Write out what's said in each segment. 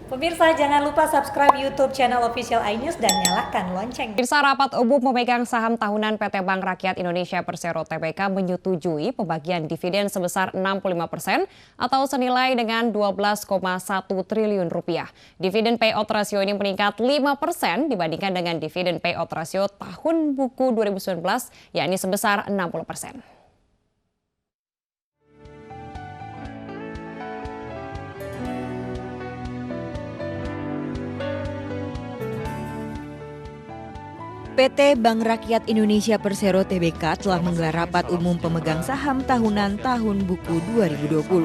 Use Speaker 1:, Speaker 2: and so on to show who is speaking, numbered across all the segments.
Speaker 1: Pemirsa, jangan lupa subscribe YouTube channel Official iNews dan nyalakan lonceng.
Speaker 2: Pemirsa, rapat umum pemegang saham tahunan PT Bank Rakyat Indonesia Persero Tbk menyetujui pembagian dividen sebesar 65% atau senilai dengan 12,1 triliun rupiah. Dividen payout rasio ini meningkat 5% dibandingkan dengan dividen payout rasio tahun buku 2019, yakni sebesar 60%.
Speaker 3: PT Bank Rakyat Indonesia Persero Tbk telah menggelar rapat umum pemegang saham tahunan tahun buku 2020.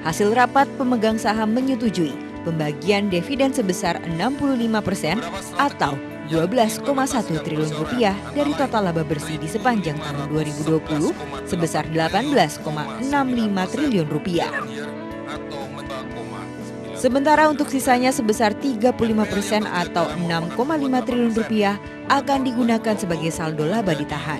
Speaker 3: Hasil rapat pemegang saham menyetujui pembagian dividen sebesar 65% atau 12,1 triliun rupiah dari total laba bersih di sepanjang tahun 2020 sebesar 18,65 triliun rupiah. Sementara untuk sisanya sebesar 35% atau 6,5 triliun rupiah akan digunakan sebagai saldo laba ditahan.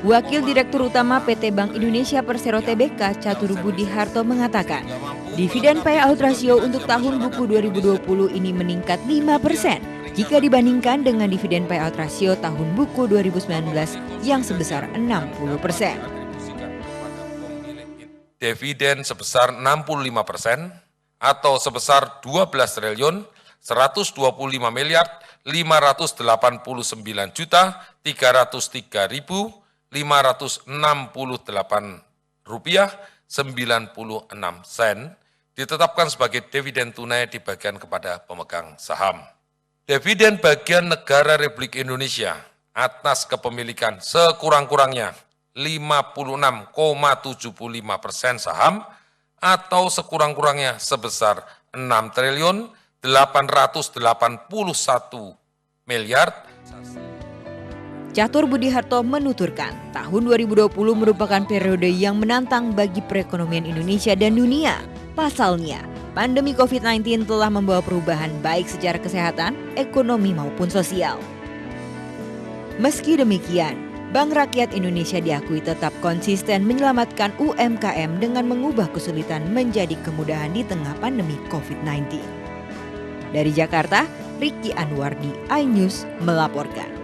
Speaker 3: Wakil Direktur Utama PT Bank Indonesia Persero Tbk Catur Budi Harto mengatakan, dividen payout rasio untuk tahun buku 2020 ini meningkat 5% jika dibandingkan dengan dividen payout rasio tahun buku 2019 yang sebesar 60%.
Speaker 4: Dividen sebesar 65% atau sebesar 12 triliun 125 miliar 589 juta 303.568 rupiah 96 sen ditetapkan sebagai dividen tunai dibagikan kepada pemegang saham. Dividen bagian negara Republik Indonesia atas kepemilikan sekurang-kurangnya 56,75% saham atau sekurang-kurangnya sebesar 6 triliun 881 miliar.
Speaker 3: Catur Budi Harto menuturkan, tahun 2020 merupakan periode yang menantang bagi perekonomian Indonesia dan dunia. Pasalnya, pandemi COVID-19 telah membawa perubahan baik secara kesehatan, ekonomi maupun sosial. Meski demikian, Bank Rakyat Indonesia diakui tetap konsisten menyelamatkan UMKM dengan mengubah kesulitan menjadi kemudahan di tengah pandemi COVID-19. Dari Jakarta, Ricky Anwardi, iNews melaporkan.